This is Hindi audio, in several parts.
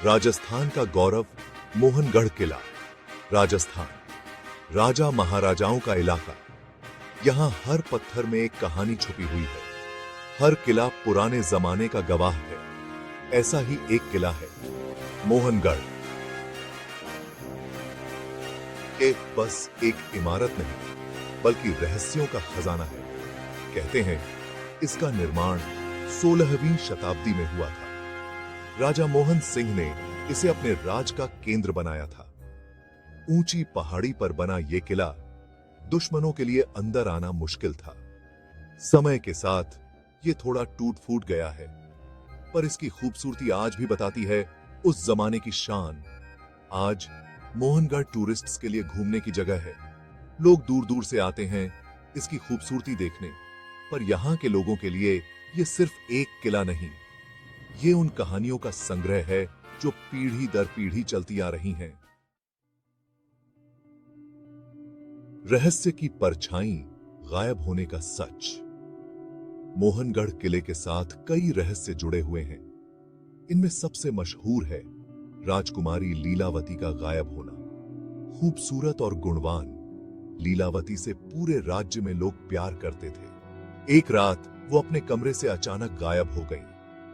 राजस्थान का गौरव मोहनगढ़ किला। राजस्थान, राजा महाराजाओं का इलाका। यहां हर पत्थर में एक कहानी छुपी हुई है। हर किला पुराने जमाने का गवाह है। ऐसा ही एक किला है मोहनगढ़। ये बस एक इमारत नहीं बल्कि रहस्यों का खजाना है। कहते हैं इसका निर्माण 16वीं शताब्दी में हुआ था। राजा मोहन सिंह ने इसे अपने राज का केंद्र बनाया था। ऊंची पहाड़ी पर बना यह किला दुश्मनों के लिए अंदर आना मुश्किल था। समय के साथ यह थोड़ा टूट फूट गया है, पर इसकी खूबसूरती आज भी बताती है उस जमाने की शान। आज मोहनगढ़ टूरिस्ट्स के लिए घूमने की जगह है। लोग दूर दूर से आते हैं इसकी खूबसूरती देखने, पर यहां के लोगों के लिए यह सिर्फ एक किला नहीं, ये उन कहानियों का संग्रह है जो पीढ़ी दर पीढ़ी चलती आ रही हैं। रहस्य की परछाई, गायब होने का सच। मोहनगढ़ किले के साथ कई रहस्य जुड़े हुए हैं। इनमें सबसे मशहूर है राजकुमारी लीलावती का गायब होना। खूबसूरत और गुणवान लीलावती से पूरे राज्य में लोग प्यार करते थे। एक रात वो अपने कमरे से अचानक गायब हो गई।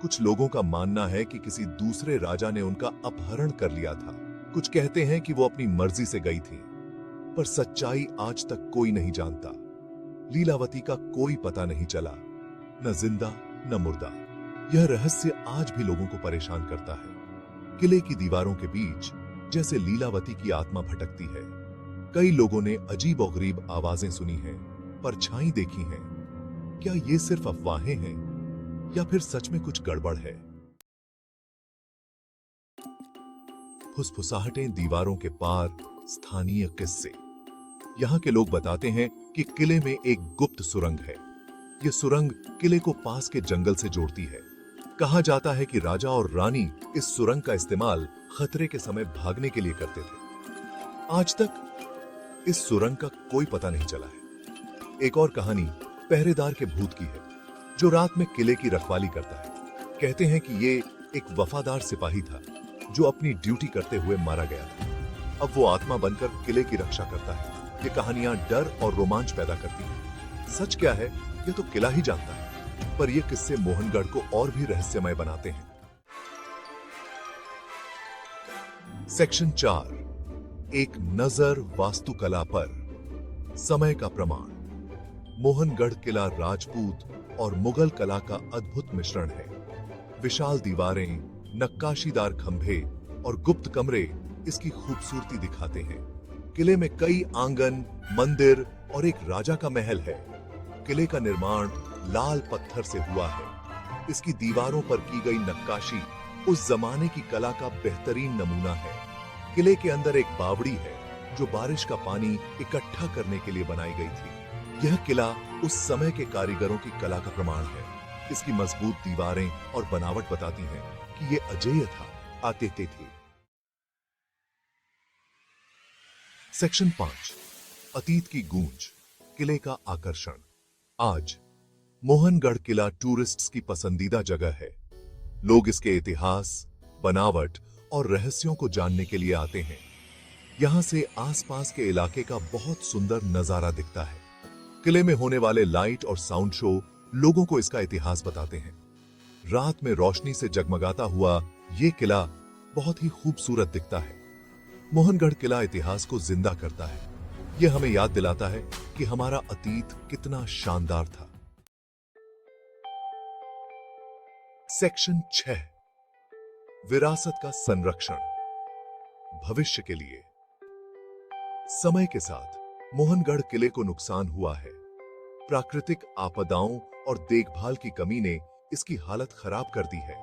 कुछ लोगों का मानना है कि किसी दूसरे राजा ने उनका अपहरण कर लिया था। कुछ कहते हैं कि वो अपनी मर्जी से गई थी, पर सच्चाई आज तक कोई नहीं जानता। लीलावती का कोई पता नहीं चला, न जिंदा न मुर्दा। यह रहस्य आज भी लोगों को परेशान करता है। किले की दीवारों के बीच जैसे लीलावती की आत्मा भटकती है। कई लोगों ने अजीब और गरीब आवाजें सुनी हैं, परछाई देखी हैं। क्या ये सिर्फ अफवाहें हैं या फिर सच में कुछ गड़बड़ है? फुसफुसाहटें दीवारों के पार, स्थानीय किस्से। यहां के लोग बताते हैं कि किले में एक गुप्त सुरंग है। यह सुरंग किले को पास के जंगल से जोड़ती है। कहा जाता है कि राजा और रानी इस सुरंग का इस्तेमाल खतरे के समय भागने के लिए करते थे। आज तक इस सुरंग का कोई पता नहीं चला है। एक और कहानी पहरेदार के भूत की है, जो रात में किले की रखवाली करता है। कहते हैं कि ये एक वफादार सिपाही था जो अपनी ड्यूटी करते हुए मारा गया था। अब वो आत्मा बनकर किले की रक्षा करता है। ये कहानियां डर और रोमांच पैदा करती हैं। सच क्या है ये तो किला ही जानता है, पर ये किस्से मोहनगढ़ को और भी रहस्यमय बनाते हैं। सेक्शन 4, एक नजर वास्तुकला पर। समय का प्रमाण। मोहनगढ़ किला राजपूत और मुगल कला का अद्भुत मिश्रण है। विशाल दीवारें, नक्काशीदार खंभे और गुप्त कमरे इसकी खूबसूरती दिखाते हैं। किले में कई आंगन, मंदिर और एक राजा का महल है। किले का निर्माण लाल पत्थर से हुआ है। इसकी दीवारों पर की गई नक्काशी उस जमाने की कला का बेहतरीन नमूना है। किले के अंदर एक बावड़ी है जो बारिश का पानी इकट्ठा करने के लिए बनाई गई थी। यह किला उस समय के कारीगरों की कला का प्रमाण है। इसकी मजबूत दीवारें और बनावट बताती हैं कि यह अजेय था, आतिथ्य थी। सेक्शन 5, अतीत की गूंज, किले का आकर्षण। आज मोहनगढ़ किला टूरिस्ट्स की पसंदीदा जगह है। लोग इसके इतिहास, बनावट और रहस्यों को जानने के लिए आते हैं। यहां से आसपास के इलाके का बहुत सुंदर नजारा दिखता है। किले में होने वाले लाइट और साउंड शो लोगों को इसका इतिहास बताते हैं। रात में रोशनी से जगमगाता हुआ यह किला बहुत ही खूबसूरत दिखता है। मोहनगढ़ किला इतिहास को जिंदा करता है। यह हमें याद दिलाता है कि हमारा अतीत कितना शानदार था। सेक्शन 6, विरासत का संरक्षण, भविष्य के लिए। समय के साथ मोहनगढ़ किले को नुकसान हुआ है। प्राकृतिक आपदाओं और देखभाल की कमी ने इसकी हालत खराब कर दी है।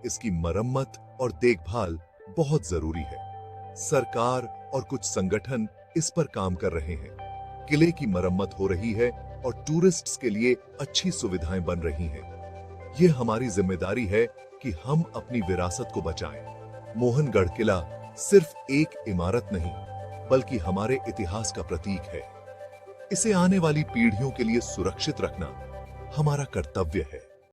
इसकी मरम्मत और देखभाल बहुत जरूरी है। सरकार और कुछ संगठन इस पर काम कर रहे हैं। किले की मरम्मत हो रही है और टूरिस्ट्स के लिए अच्छी सुविधाएं बन रही हैं। यह हमारी जिम्मेदारी है कि हम अपनी विरासत को बचाएं। मोहनगढ़ किला सिर्फ एक इमारत नहीं, बल्कि हमारे इतिहास का प्रतीक है। इसे आने वाली पीढ़ियों के लिए सुरक्षित रखना हमारा कर्तव्य है।